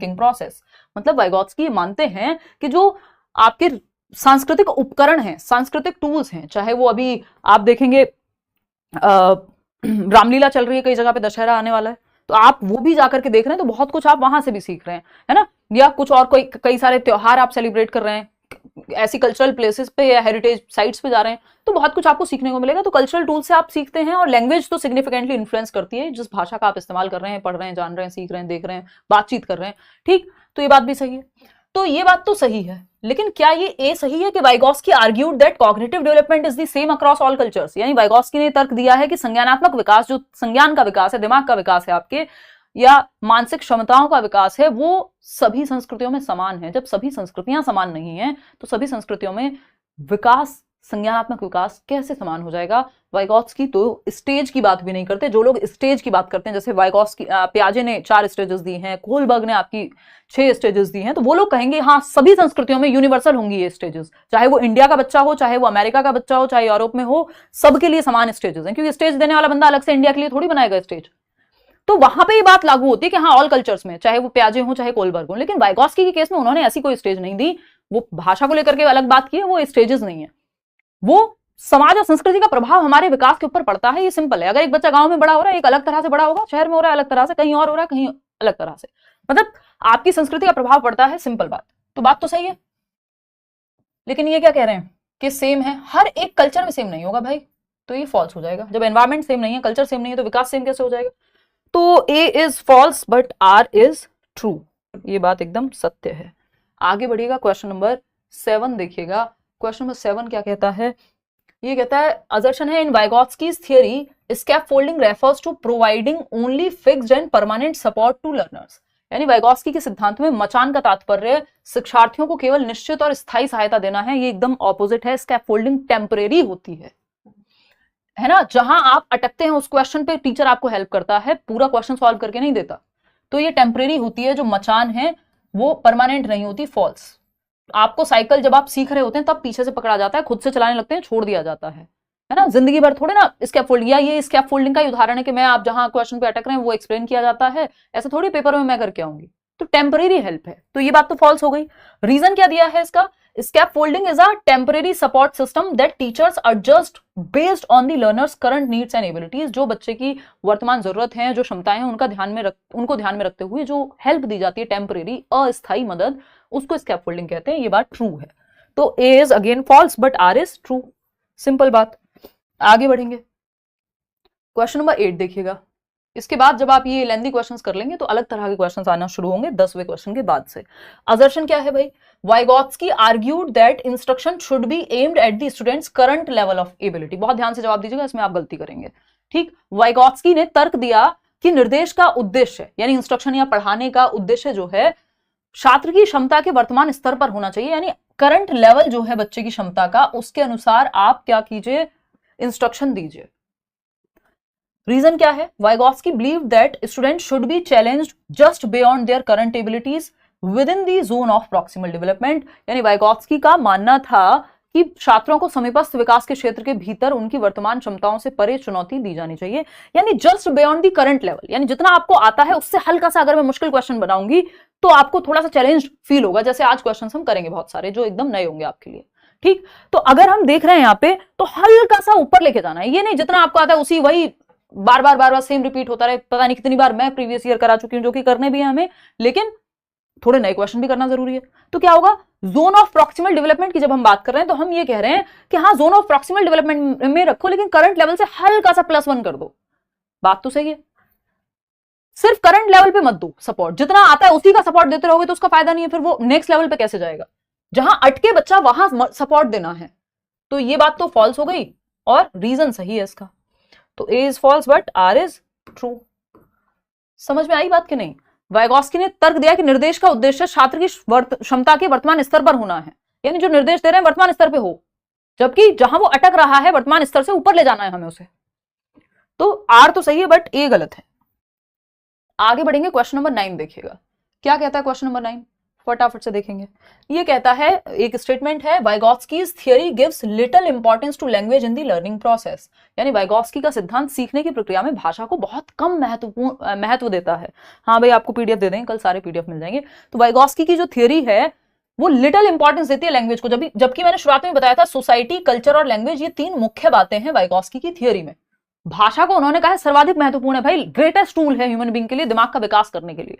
Thinking process. मतलब वाइगॉत्स्की मानते हैं कि जो आपके सांस्कृतिक उपकरण हैं, सांस्कृतिक टूल्स हैं, चाहे वो अभी आप देखेंगे रामलीला चल रही है कई जगह पे, दशहरा आने वाला है, तो आप वो भी जाकर के देख रहे हैं, तो बहुत कुछ आप वहां से भी सीख रहे हैं, है ना। या कुछ और कोई कई सारे त्योहार आप सेलिब्रेट कर रहे हैं, ऐसी कल्चरल प्लेसेस पे या हेरिटेज साइट्स पे जा रहे हैं, तो बहुत कुछ आपको सीखने को मिलेगा। तो कल्चरल टूल से आप सीखते हैं, और लैंग्वेज तो सिग्निफिकेंटली इन्फ्लुएंस करती है, जिस भाषा का आप इस्तेमाल कर रहे हैं, पढ़ रहे हैं, जान रहे हैं, सीख रहे हैं, देख रहे हैं, बातचीत कर रहे हैं, ठीक। तो ये बात भी सही है। तो ये बात तो सही है, लेकिन क्या ये ए सही है कि Vygotsky argued that cognitive development is the same across all cultures? यानी वाइगॉत्स्की ने तर्क दिया है कि संज्ञानात्मक विकास, जो संज्ञान का विकास है, दिमाग का विकास है आपके, या मानसिक क्षमताओं का विकास है, वो सभी संस्कृतियों में समान है। जब सभी संस्कृतियां समान नहीं है, तो सभी संस्कृतियों में विकास, संज्ञानात्मक विकास कैसे समान हो जाएगा? वाइगॉत्स्की तो स्टेज की बात भी नहीं करते। जो लोग स्टेज की बात करते हैं, जैसे वाइगॉत्स्की, पियाजे ने 4 स्टेजेस दी हैं, कोहलबर्ग ने आपकी 6 स्टेजेस दी हैं, तो वो लोग कहेंगे हाँ सभी संस्कृतियों में यूनिवर्सल होंगी ये स्टेजेस, चाहे वो इंडिया का बच्चा हो, चाहे वो अमेरिका का बच्चा हो, चाहे यूरोप में हो, सबके लिए समान स्टेजेस हैं, क्योंकि स्टेज देने वाला बंदा अलग से इंडिया के लिए थोड़ी बनाएगा स्टेज। तो वहां पे ये बात लागू होती है कि हाँ ऑल कल्चर्स में, चाहे वो पियाजे हो चाहे कोहलबर्ग हो। लेकिन वाइगॉत्स्की के केस में उन्होंने ऐसी कोई स्टेज नहीं दी। वो भाषा को लेकर के अलग बात की है, वो स्टेजेस नहीं है। वो समाज और संस्कृति का प्रभाव हमारे विकास के ऊपर पड़ता है, ये सिंपल है। अगर एक बच्चा गांव में बड़ा हो रहा है, एक अलग तरह से बड़ा होगा, शहर में हो रहा है अलग तरह से, कहीं और हो रहा है कहीं अलग तरह से, मतलब आपकी संस्कृति का प्रभाव पड़ता है, सिंपल बात। तो बात तो सही है, लेकिन ये क्या कह रहे हैं कि सेम है, हर एक कल्चर में सेम नहीं होगा भाई, तो ये फॉल्स हो जाएगा। जब एनवायरमेंट सेम नहीं है, कल्चर सेम नहीं है, तो विकास सेम कैसे हो जाएगा? तो A is false but R is true, ये बात एकदम सत्य है। आगे बढ़िएगा, क्वेश्चन नंबर 7 देखिएगा। क्वेश्चन नंबर 7 क्या कहता है? ये कहता है, असर्शन है in Vygotsky's theory scaffolding refers to providing only fixed and permanent support to learners. यानी वाइगॉत्स्की के सिद्धांत में मचान का तात्पर्य शिक्षार्थियों को केवल निश्चित और स्थायी सहायता देना है। ये एकदम ऑपोजिट है। स्कैफोल्डिंग टेम्परेरी होती है ना, जहां आप अटकते हैं उस क्वेश्चन पे टीचर आपको हेल्प करता है, पूरा क्वेश्चन सॉल्व करके नहीं देता। तो ये टेम्परेरी होती है। जो मचान है वो परमानेंट नहीं होती, फॉल्स। आपको साइकिल जब आप सीख रहे होते हैं तब पीछे से पकड़ा जाता है, खुद से चलाने लगते हैं छोड़ दिया जाता है ना। जिंदगी भर थोड़े ना स्कैफोल्ड, या ये स्कैफोल्डिंग का उदाहरण है कि मैं आप जहां क्वेश्चन पे अटक रहे हैं वो एक्सप्लेन किया जाता है, ऐसा थोड़ी पेपर में मैं करके आऊंगी। तो टेम्परेरी हेल्प है, तो ये बात तो फॉल्स हो गई। रीजन क्या दिया है इसका? Scaffolding is a temporary support system that teachers adjust based on the learner's current needs and abilities। जो बच्चे की वर्तमान जरूरत है, जो क्षमताएं हैं, उनको ध्यान में रखते हुए जो हेल्प दी जाती है, टेम्परेरी अस्थायी मदद, उसको स्कैफोल्डिंग कहते हैं। ये बात ट्रू है। तो A is again false but R is true, simple बात। आगे बढ़ेंगे, क्वेश्चन नंबर 8 देखिएगा। इसके बाद जब आप ये लेंथी क्वेश्चंस कर लेंगे तो अलग तरह के क्वेश्चंस आना शुरू होंगे 10वें क्वेश्चन के बाद से। असर्शन क्या है भाई? Vygotsky argued that instruction should be aimed at the students current level of ability. बहुत ध्यान से जवाब दीजिएगा, इसमें आप गलती करेंगे, ठीक। वाइगॉत्स्की ने तर्क दिया कि निर्देश का उद्देश्य, यानी इंस्ट्रक्शन या पढ़ाने का उद्देश्य जो है, छात्र की क्षमता के वर्तमान स्तर पर होना चाहिए। यानी करंट लेवल जो है बच्चे की क्षमता का, उसके अनुसार आप क्या कीजिए, इंस्ट्रक्शन दीजिए। रीजन क्या है? Vygotsky believe that student should be challenged just beyond their current abilities within the zone of proximal development. यानी वाइगॉत्स्की का मानना था कि छात्रों को समीपस्थ विकास के क्षेत्र के भीतर उनकी वर्तमान क्षमताओं से परे चुनौती दी जानी चाहिए। यानी just beyond the current level, यानी जितना आपको आता है उससे हल्का सा अगर मैं मुश्किल क्वेश्चन बनाऊंगी तो आपको थोड़ा सा चैलेंज फील होगा। जैसे आज क्वेश्चन हम करेंगे बहुत सारे जो एकदम नए होंगे आपके लिए, ठीक। तो अगर हम देख रहे हैं यहाँ पे तो हल्का सा ऊपर लेके जाना है। ये नहीं जितना आपको आता है उसी वही बार बार सेम रिपीट होता रहे। पता नहीं कितनी बार मैं प्रीवियस ईयर करा चुकी हूं, जो कि करने भी है हमें, लेकिन थोड़े नए क्वेश्चन भी करना जरूरी है। तो क्या होगा, जोन ऑफ प्रॉक्सिमल डेवलपमेंट की जब हम बात कर रहे हैं तो हम ये कह रहे हैं कि हाँ जोन ऑफ प्रॉक्सिमल डेवलपमेंट में रखो, लेकिन करंट लेवल से हल्का सा +1 कर दो। बात तो सही है, सिर्फ करंट लेवल पे मत दो सपोर्ट। जितना आता है उसी का सपोर्ट देते रहोगे तो उसका फायदा नहीं है, फिर वो नेक्स्ट लेवल पे कैसे जाएगा? जहां अटके बच्चा वहां सपोर्ट देना है। तो ये बात तो फॉल्स हो गई, और रीजन सही है इसका। तो A is false but R is true. समझ में आई बात कि नहीं? वाइगॉत्स्की ने तर्क दिया कि निर्देश का उद्देश्य छात्र की क्षमता के वर्तमान स्तर पर होना है। यानी जो निर्देश दे रहे हैं वर्तमान स्तर पे हो, जबकि जहां वो अटक रहा है वर्तमान स्तर से ऊपर ले जाना है हमें उसे। तो आर तो सही है बट ए गलत है। आगे बढ़ेंगे, क्वेश्चन नंबर 9 देखिएगा। क्या कहता है क्वेश्चन नंबर 9? फटाफट से देखेंगे। ये कहता है, एक स्टेटमेंट है, Vygotsky's theory gives little importance to language in the learning process. यानी वाइगॉत्स्की का सिद्धांत सीखने की प्रक्रिया में भाषा को बहुत कम महत्व देता है। हाँ भाई, आपको पीडीएफ दे देंगे, कल सारे पीडीएफ मिल जाएंगे। तो वाइगॉत्स्की की जो थियरी है वो लिटिल इंपॉर्टेंस देती है लैंग्वेज को, जबकि मैंने शुरुआत में बताया था सोसाइटी, कल्चर और लैंग्वेज, ये 3 मुख्य बातें हैं वाइगॉत्स्की की थियरी में। भाषा को उन्होंने कहा सर्वाधिक महत्वपूर्ण है भाई, ग्रेटेस्ट टूल है ह्यूमन बीइंग के लिए, दिमाग का विकास करने के लिए।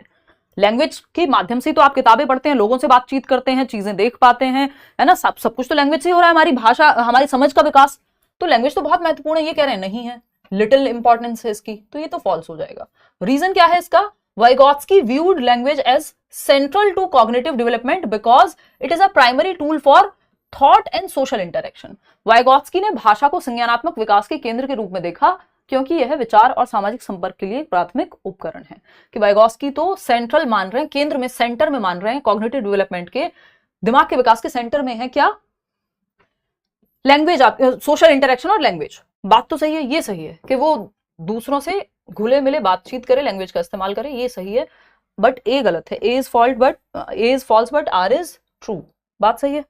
लैंग्वेज के माध्यम से तो आप किताबें पढ़ते हैं, लोगों से बातचीत करते हैं, चीजें देख पाते हैं, है ना, सब कुछ तो लैंग्वेज से हो रहा है। हमारी भाषा, हमारी समझ का विकास, तो लैंग्वेज तो बहुत महत्वपूर्ण है। ये कह रहे हैं नहीं है, लिटिल इंपॉर्टेंस है इसकी, तो ये तो फॉल्स हो जाएगा। रीजन क्या है इसका? वाइगॉत्स्की viewed language as central to cognitive development because it is a primary tool for thought and social interaction। वाइगॉत्स्की ने भाषा को संज्ञानात्मक विकास के केंद्र के रूप में देखा क्योंकि यह विचार और सामाजिक संपर्क के लिए एक प्राथमिक उपकरण है। कि वाइगॉत्स्की तो सेंट्रल मान रहे हैं, केंद्र में, सेंटर में मान रहे हैं, कॉग्निटिव डेवलपमेंट के, दिमाग के विकास के सेंटर में है क्या? लैंग्वेज, सोशल इंटरेक्शन और लैंग्वेज। बात तो सही है, ये सही है कि वो दूसरों से घुले मिले बातचीत करे, लैंग्वेज का इस्तेमाल करे, ये सही है, बट ए गलत है। A is false but R is true. बात सही है।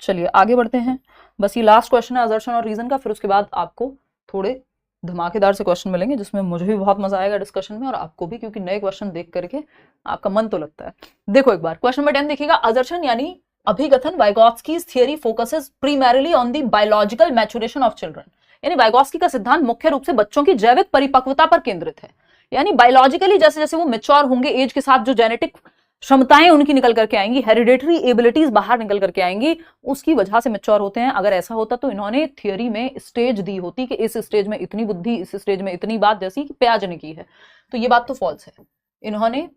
चलिए आगे बढ़ते हैं। बस ये लास्ट क्वेश्चन है असर्शन और रीजन का, फिर उसके बाद आपको थोड़े धमाकेदार से क्वेश्चन मिलेंगे जिसमें मुझे भी बहुत मजा आएगा डिस्कशन में और आपको भी, क्योंकि नए क्वेश्चन देख करके आपका मन तो लगता है। देखो एक बार क्वेश्चन नंबर 10 देखिएगा। असर्शन यानी अभिकथन, Vygotsky's theory focuses primarily on the biological maturation of children. यानी वाइगॉत्स्की का सिद्धांत मुख्य रूप से बच्चों की जैविक परिपक्वता पर केंद्रित है। यानी बायोलॉजिकली जैसे जैसे वो मैच्योर होंगे एज के साथ, जो जेनेटिक क्षमताएं उनकी निकल करके आएंगी, हेरिडेटरी एबिलिटीज बाहर निकल करके आएंगी, उसकी वजह से मैच्योर होते हैं। अगर ऐसा होता तो इन्होंने थियरी में स्टेज दी होती कि इस स्टेज में इतनी बुद्धि, इस स्टेज में इतनी बात, जैसी कि पियाजे ने की है। तो ये बात तो फॉल्स है, इन्होंने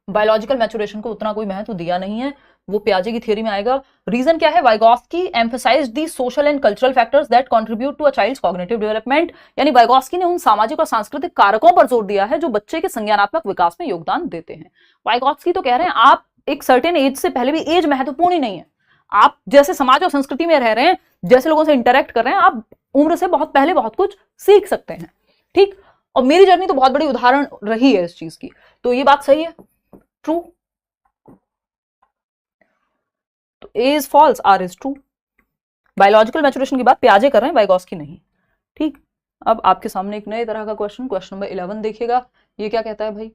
बायोलॉजिकल मैच्योरेशन को उतना कोई महत्व दिया नहीं है, वो पियाजे की थियरी में आएगा। रीजन क्या है? Vygotsky emphasized the social and cultural factors that contribute to a child's cognitive development. यानी वाइगॉत्स्की ने उन सामाजिक और सांस्कृतिक कारकों पर जोर दिया है जो बच्चे के संज्ञानात्मक विकास में योगदान देते हैं। वाइगॉत्स्की तो कह रहे हैं आप एक सर्टेन एज से पहले भी, एज महत्वपूर्ण ही नहीं है, आप जैसे समाज और संस्कृति में रह रहे हैं, जैसे लोगों से इंटरेक्ट कर रहे हैं, आप उम्र से बहुत पहले बहुत कुछ सीख सकते हैं। ठीक, और मेरी जर्नी तो बहुत बड़ी उदाहरण रही है इस चीज की, तो ये बात सही है, ट्रू। तो A is false, R is true. Biological maturation की बात पियाजे कर रहे हैं, वाइगॉत्स्की नहीं। ठीक, अब आपके सामने एक नए तरह का क्वेश्चन नंबर 11 देखिएगा। ये क्या कहता है भाई?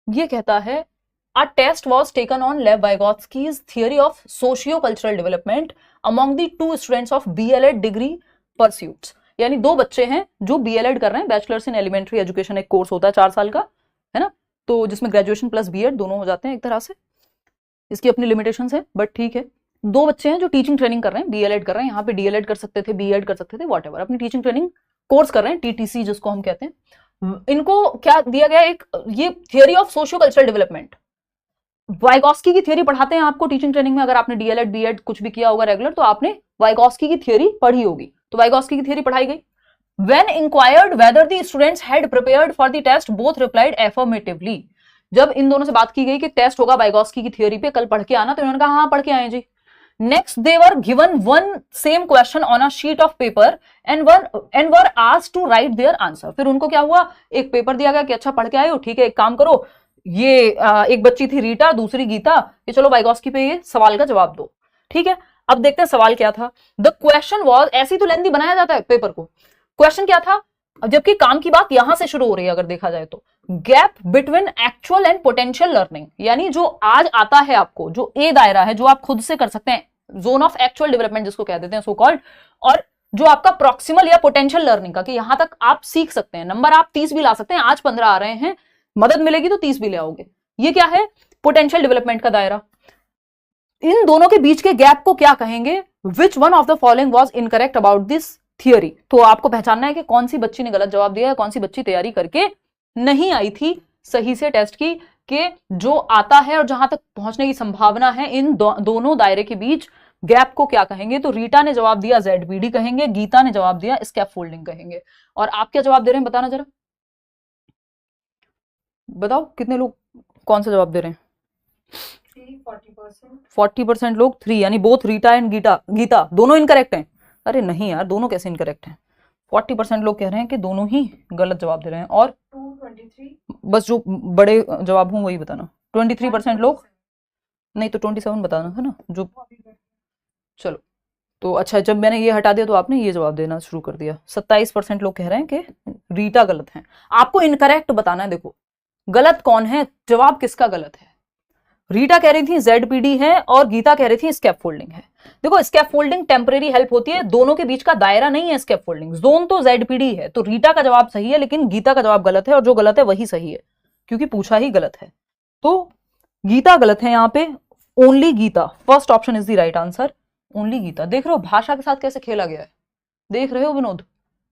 ये कहता है A test was taken on Lev Vygotsky's theory of socio-cultural development among the 2 students of BLEd degree pursuits। यानी 2 बच्चे हैं जो BLEd कर रहे हैं, बैचलर्स इन एलिमेंट्री एजुकेशन, एक कोर्स होता है 4 साल का, है ना, तो जिसमें ग्रेजुएशन प्लस बीएड दोनों हो जाते हैं एक तरह से। इसकी अपनी लिमिटेशंस है, बट ठीक है। 2 बच्चे हैं जो टीचिंग ट्रेनिंग कर रहे हैं, BLEd कर रहे हैं, यहाँ पे DLEd कर सकते थे, BEd कर सकते थे, वॉट एवर, अपनी टीचिंग ट्रेनिंग कोर्स कर रहे हैं, TTC जिसको हम कहते हैं। इनको क्या दिया गया? एक ये theory of socio cultural development. Vygotsky की थियरी पढ़ाते हैं आपको टीचिंग ट्रेनिंग में, अगर आपने DLEd BEd कुछ भी किया होगा रेगुलर, तो आपने वाइगॉत्स्की की थियरी पढ़ी होगी। तो वाइगॉत्स्की की थियरी पढ़ाई गई। When inquired whether the students had prepared for the test, both replied affirmatively। जब इन दोनों से बात की गई कि टेस्ट होगा वाइगॉत्स्की की थियरी पे, कल पढ़ के आना, तो इन्होंने कहा हाँ पढ़ के आए जी। Next they were given one same question on a sheet of paper and were asked to write their answer. फिर उनको क्या हुआ, एक पेपर दिया गया कि अच्छा पढ़ के आए हो, ठीक है, एक काम करो, ये एक बच्ची थी रीटा, दूसरी गीता, ये चलो वाइगॉत्स्की पे ये सवाल का जवाब दो। ठीक है, अब देखते हैं सवाल क्या था। द क्वेश्चन वाज, ऐसी तो लेंथी बनाया जाता है पेपर को, क्वेश्चन क्या था, जबकि काम की बात यहां से शुरू हो रही है अगर देखा जाए तो, gap between actual and potential learning. यानी जो आज आता है आपको, जो ए दायरा है, जो आप खुद से कर सकते हैं, जोन ऑफ एक्चुअल डेवलपमेंट जिसको कह देते हैं सो कॉल्ड, और जो आपका प्रॉक्सिमल या पोटेंशियल लर्निंग का, कि यहां तक आप सीख सकते हैं, नंबर आप 30 भी ला सकते हैं, आज 15 आ रहे हैं, मदद मिलेगी तो 30 भी ले आओगे। ये क्या है? पोटेंशियल डेवलपमेंट का दायरा। इन दोनों के बीच के गैप को क्या कहेंगे? Which one of the following was incorrect about this theory. तो आपको पहचानना है कि कौन सी बच्ची ने गलत जवाब दिया है, कौन सी बच्ची तैयारी करके नहीं आई थी सही से टेस्ट की, कि जो आता है और जहां तक पहुंचने की संभावना है, इन दोनों दायरे के बीच गैप को क्या कहेंगे? तो रीटा ने जवाब दिया ZBD कहेंगे, गीता ने जवाब दिया स्कैफोल्डिंग कहेंगे। और आप क्या जवाब दे रहे हैं बताना जरा, बताओ कितने लोग कौन सा जवाब दे रहे हैं? 40% लोग 3, यानी बोथ रीटा एंड गीता दोनों इनकरेक्ट हैं। अरे नहीं यार, दोनों कैसे इनकरेक्ट हैं? 40% लोग कह रहे हैं कि दोनों ही गलत जवाब दे रहे हैं, और 223, बस जो बड़े जवाब हों वही बताना। 23% लोग नहीं तो 27 बताना था ना जो। चलो तो अच्छा, जब मैंने ये हटा दिया तो आपने ये जवाब देना शुरू कर दिया। 27% लोग कह रहे हैं कि रीटा गलत है। आपको इनकरेक्ट बताना है। देखो गलत कौन है, जवाब किसका गलत है। रीटा कह रही थी ZPD है और गीता कह रही थी स्कैप फोल्डिंग है। देखो स्कैप फोल्डिंग टेम्परेरी हेल्प होती है, दोनों के बीच का दायरा नहीं है स्कैप फोल्डिंग। जोन तो ZPD है, तो रीटा का जवाब सही है लेकिन गीता का जवाब गलत है, और जो गलत है वही सही है क्योंकि पूछा ही गलत है। तो गीता गलत है यहाँ पे। Only Gita, first option is the right answer. Only Gita. देख रहे हो भाषा के साथ कैसे खेला गया है, देख रहे हो विनोद,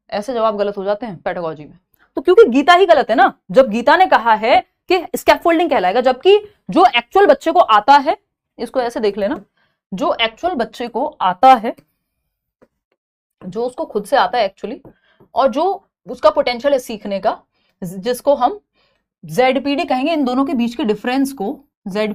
ऐसे जवाब गलत हो जाते हैं पेडागोजी में। तो क्योंकि गीता ही गलत है ना, जब गीता ने कहा है कि स्कैफोल्डिंग कहलाएगा, जबकि जो एक्चुअल बच्चे को आता है, इसको ऐसे देख लेना, जो एक्चुअल बच्चे को आता है, जो उसको खुद से आता है एक्चुअली, और जो उसका पोटेंशियल है सीखने का, जिसको हम ZPD कहेंगे, इन दोनों के बीच के डिफरेंस को Z